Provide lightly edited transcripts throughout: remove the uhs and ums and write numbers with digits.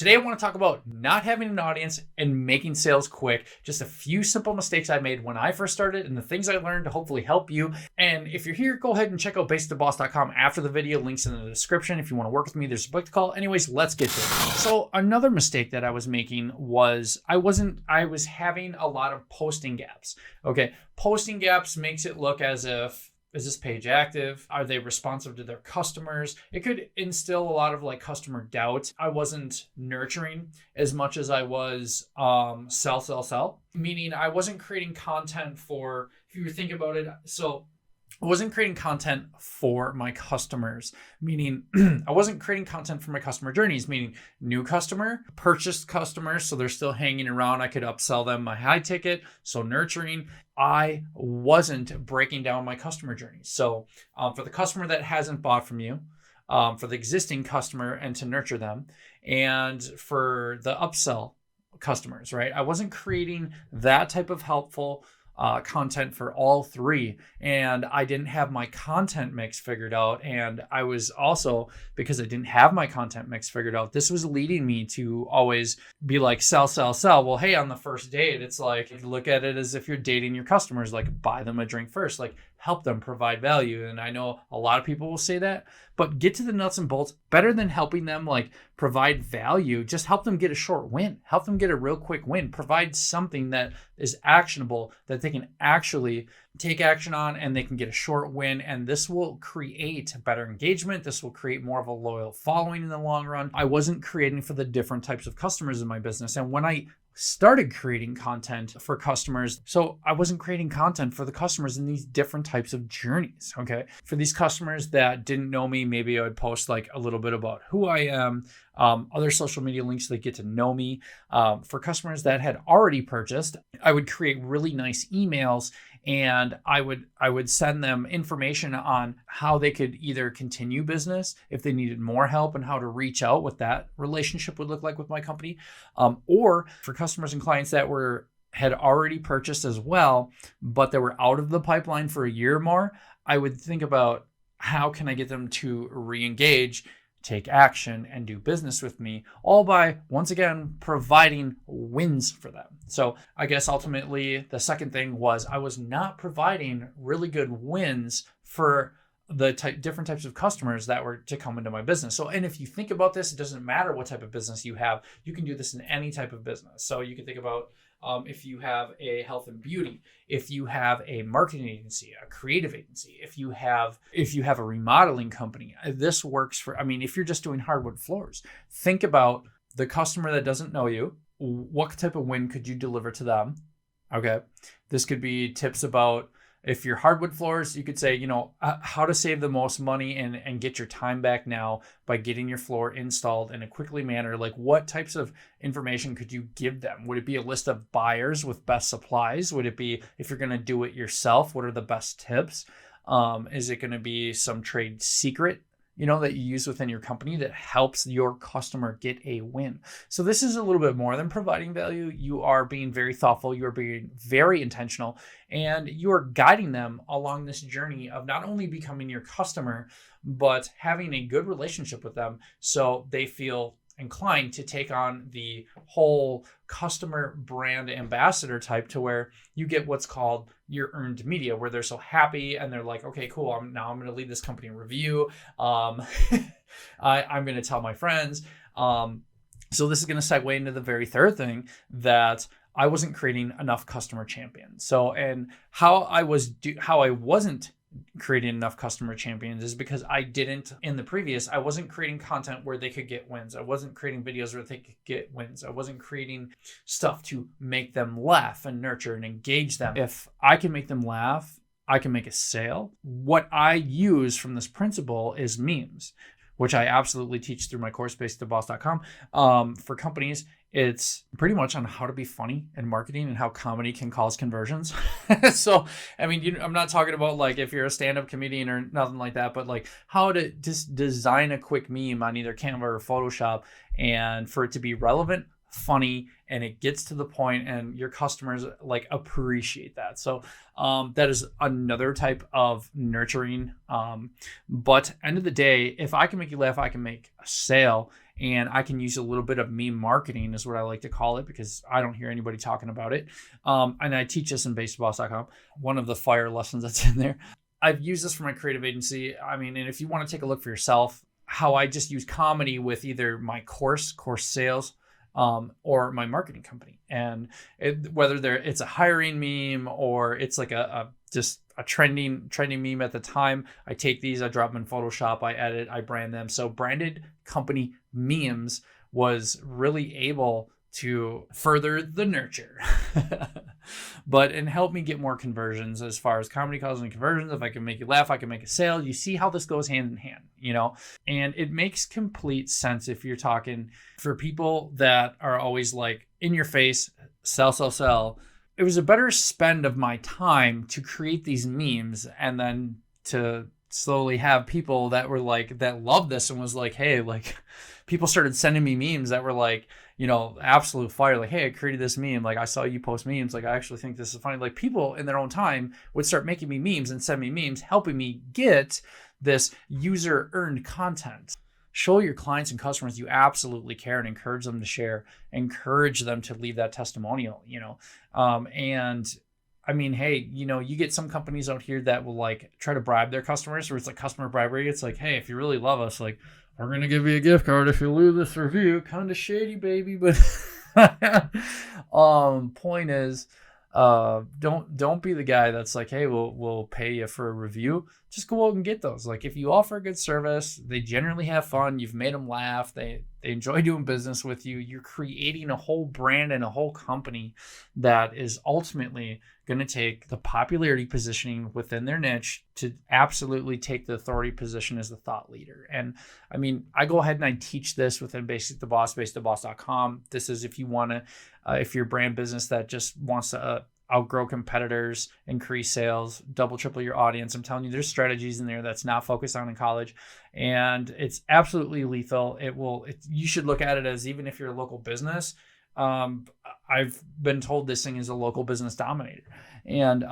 Today, I want to talk about not having an audience and making sales quick. Just a few simple mistakes I made when I first started and the things I learned to hopefully help you. And if you're here, go ahead and check out basicallytheboss.com after the video. Links in the description. If you want to work with me, there's a book to call. Anyways, let's get to it. So another mistake that I was making was I was having a lot of posting gaps. Okay. Posting gaps makes it look as if, is this page active? Are they responsive to their customers? It could instill a lot of customer doubt. I wasn't nurturing as much as I was sell. Meaning I wasn't creating content for, if you think about it, so I wasn't creating content for my customers, meaning I wasn't creating content for my customer journeys, meaning new customer, purchased customers, so they're still hanging around. I could upsell them my high ticket, so nurturing. I wasn't breaking down my customer journeys. So for the customer that hasn't bought from you, for the existing customer and to nurture them, and for the upsell customers, right? I wasn't creating that type of helpful content for all three. And I didn't have my content mix figured out. And I was also, because I didn't have my content mix figured out, this was leading me to always be like, sell. Well, hey, on the first date, it's like, look at it as if you're dating your customers, like buy them a drink first, like help them provide value. And I know a lot of people will say that, but get to the nuts and bolts. Better than helping them provide value, just help them get a short win, help them get a real quick win, provide something that is actionable that they can actually take action on and they can get a short win. And this will create better engagement. This will create more of a loyal following in the long run. I wasn't creating for the different types of customers in my business. And when I started creating content for customers, so I wasn't creating content for the customers in these different types of journeys. Okay. For these customers that didn't know me, maybe I would post a little bit about who I am, other social media links so they get to know me. For customers that had already purchased, I would create really nice emails and I would send them information on how they could either continue business if they needed more help and how to reach out, what that relationship would look like with my company, or for customers and clients that had already purchased as well, but they were out of the pipeline for a year or more. I would think about how can I get them to re-engage, take action, and do business with me, all by, once again, providing wins for them. So I guess ultimately the second thing was I was not providing really good wins for the different types of customers that were to come into my business. So, and if you think about this, it doesn't matter what type of business you have. You can do this in any type of business. So you can think about if you have a health and beauty, if you have a marketing agency, a creative agency, if you have a remodeling company, this works for, if you're just doing hardwood floors, think about the customer that doesn't know you. What type of win could you deliver to them? Okay. This could be tips about, if you're hardwood floors, you could say, how to save the most money and get your time back now by getting your floor installed in a quickly manner. Like, what types of information could you give them? Would it be a list of buyers with best supplies? Would it be, if you're going to do it yourself, what are the best tips? Is it going to be some trade secret, that you use within your company that helps your customer get a win? So this is a little bit more than providing value. You are being very thoughtful. You are being very intentional, and you are guiding them along this journey of not only becoming your customer, but having a good relationship with them so they feel inclined to take on the whole customer brand ambassador type, to where you get what's called your earned media, where they're so happy and they're like, okay, cool. I'm going to leave this company a review. I'm going to tell my friends. So this is going to segue into the very third thing, that I wasn't creating enough customer champions. So, and how I wasn't creating enough customer champions is because I wasn't creating content where they could get wins. I wasn't creating videos where they could get wins. I wasn't creating stuff to make them laugh and nurture and engage them. If I can make them laugh, I can make a sale. What I use from this principle is memes, which I absolutely teach through my course, basicallytheboss.com. For companies, it's pretty much on how to be funny in marketing and how comedy can cause conversions. So, I'm not talking about if you're a stand-up comedian or nothing like that, but how to just design a quick meme on either Canva or Photoshop, and for it to be relevant, funny, and it gets to the point, and your customers like appreciate that. So that is another type of nurturing. But end of the day, if I can make you laugh, I can make a sale. And I can use a little bit of meme marketing is what I like to call it, because I don't hear anybody talking about it. And I teach this in based2boss.com. One of the fire lessons that's in there. I've used this for my creative agency. I mean, and if you want to take a look for yourself, how I just use comedy with either my course sales, or my marketing company. And whether it's a hiring meme or it's like just a trending meme at the time, I take these, I drop them in Photoshop, I edit, I brand them. So branded company memes was really able to further the nurture, and help me get more conversions as far as comedy calls and conversions. If I can make you laugh, I can make a sale. You see how this goes hand in hand, and it makes complete sense if you're talking for people that are always like in your face, sell, sell, sell. It was a better spend of my time to create these memes and then to slowly have people that were like, that loved this and was like, hey, like people started sending me memes that were like, absolute fire. Like, hey, I created this meme. Like I saw you post memes. Like I actually think this is funny. Like people in their own time would start making me memes and send me memes, helping me get this user earned content. Show your clients and customers you absolutely care and encourage them to share, encourage them to leave that testimonial, and I mean, hey, you get some companies out here that will like try to bribe their customers, or it's like customer bribery. It's like, hey, if you really love us, like we're going to give you a gift card if you leave this review. Kind of shady, baby. But point is, don't be the guy that's like, hey, we'll pay you for a review. Just go out and get those. Like if you offer a good service, they generally have fun. You've made them laugh. They enjoy doing business with you. You're creating a whole brand and a whole company that is ultimately going to take the popularity positioning within their niche to absolutely take the authority position as the thought leader. And I mean, I go ahead and I teach this within Basic to Boss, based2boss.com. This is if you want to, if you're a brand business that just wants to outgrow competitors, increase sales, double, triple your audience. I'm telling you, there's strategies in there that's not focused on in college, and it's absolutely lethal. You should look at it as, even if you're a local business, I've been told this thing is a local business dominator, and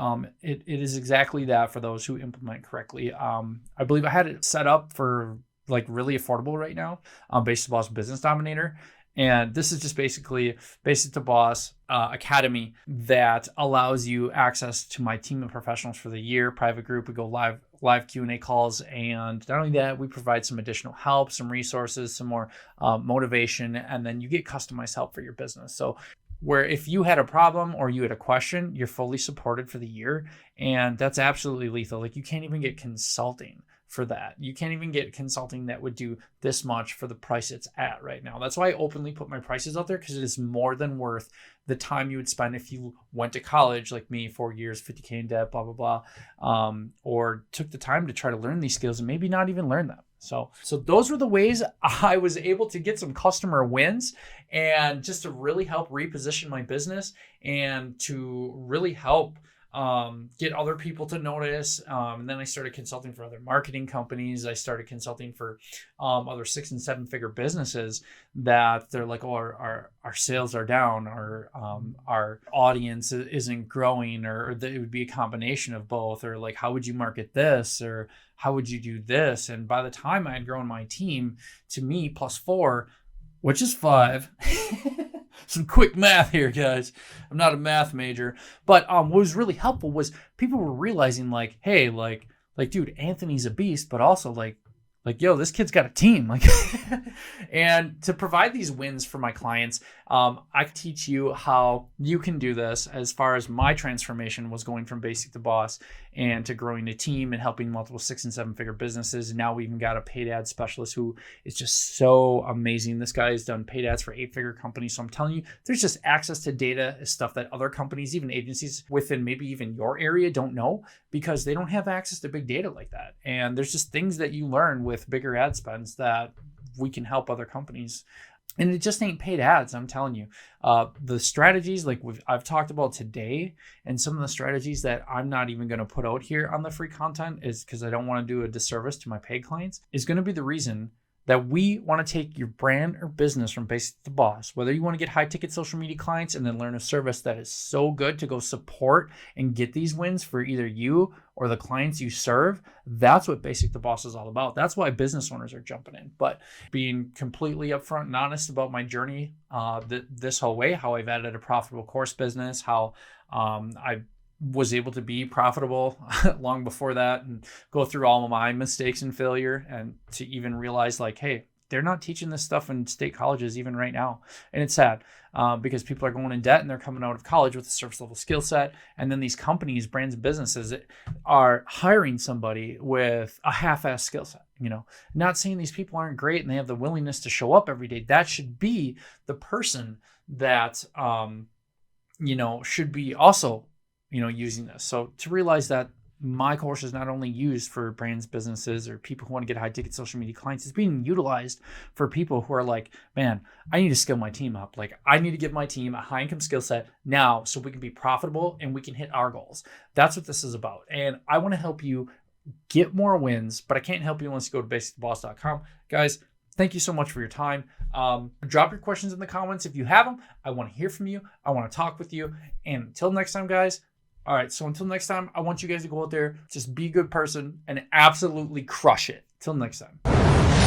it is exactly that for those who implement correctly. I believe I had it set up for like really affordable right now, Basic to Boss Business Dominator. And this is just basically Basic to Boss Academy that allows you access to my team of professionals for the year, private group. We go live Q&A calls. And not only that, we provide some additional help, some resources, some more motivation, and then you get customized help for your business. So where if you had a problem or you had a question, you're fully supported for the year. And that's absolutely lethal. Like you can't even get consulting for that. You can't even get consulting that would do this much for the price it's at right now. That's why I openly put my prices out there, because it is more than worth the time you would spend if you went to college like me, 4 years, 50K in debt, blah, blah, blah, or took the time to try to learn these skills and maybe not even learn them. So those were the ways I was able to get some customer wins, and just to really help reposition my business and to really help get other people to notice. And then I started consulting for other marketing companies. I started consulting for other 6 and 7 figure businesses that they're like, oh, our sales are down, or our audience isn't growing, or it would be a combination of both, or like, how would you market this, or how would you do this? And by the time I had grown my team to me +4, which is 5. Some quick math here, guys. I'm not a math major, but what was really helpful was people were realizing like, hey, like, dude, Anthony's a beast, but also like, yo, this kid's got a team. Like, and to provide these wins for my clients, I teach you how you can do this. As far as my transformation was going from Basic to Boss and to growing a team and helping multiple 6 and 7 figure businesses. And now we even got a paid ad specialist who is just so amazing. This guy has done paid ads for 8-figure companies. So I'm telling you, there's just access to data, stuff that other companies, even agencies within maybe even your area, don't know, because they don't have access to big data like that. And there's just things that you learn with bigger ad spends that we can help other companies. And it just ain't paid ads, I'm telling you. The strategies like I've talked about today, and some of the strategies that I'm not even going to put out here on the free content, is because I don't want to do a disservice to my paid clients, is going to be the reason that we want to take your brand or business from basic to boss. Whether you want to get high ticket social media clients and then learn a service that is so good to go support and get these wins for either you or the clients you serve, that's what Basic to Boss is all about. That's why business owners are jumping in. But being completely upfront and honest about my journey this whole way, how I've added a profitable course business, how I was able to be profitable long before that, and go through all of my mistakes and failure, and to even realize like, hey, they're not teaching this stuff in state colleges even right now. And it's sad because people are going in debt and they're coming out of college with a surface level skill set. And then these companies, brands, and businesses are hiring somebody with a half-assed skill set. Not saying these people aren't great and they have the willingness to show up every day. That should be the person that, should be also, using this. So to realize that my course is not only used for brands, businesses, or people who want to get high ticket social media clients, it's being utilized for people who are like, man, I need to skill my team up. Like, I need to give my team a high income skill set now so we can be profitable and we can hit our goals. That's what this is about. And I want to help you get more wins, but I can't help you unless you go to basicboss.com. Guys, thank you so much for your time. Drop your questions in the comments if you have them. I want to hear from you. I want to talk with you. And until next time, guys. All right, so until next time, I want you guys to go out there, just be a good person, and absolutely crush it. Till next time.